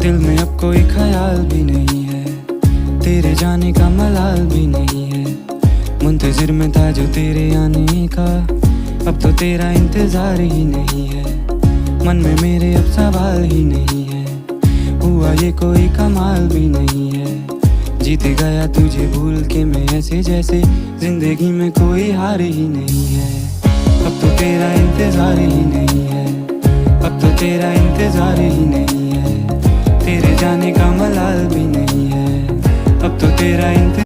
दिल में अब कोई ख्याल भी नहीं है, तेरे जाने का मलाल भी नहीं है। मुंतजिर में था जो तेरे आने का, अब तो तेरा इंतजार ही नहीं है। मन में मेरे अब सवाल ही नहीं है, हुआ ये कोई कमाल भी नहीं है। जीत गया तुझे भूल के मैं ऐसे जैसे जिंदगी में कोई हार ही नहीं है। अब तो तेरा इंतजार ही नहीं है, अब तो तेरा इंतजार ही नहीं है। तेरे जाने का मलाल भी नहीं है, अब तो तेरा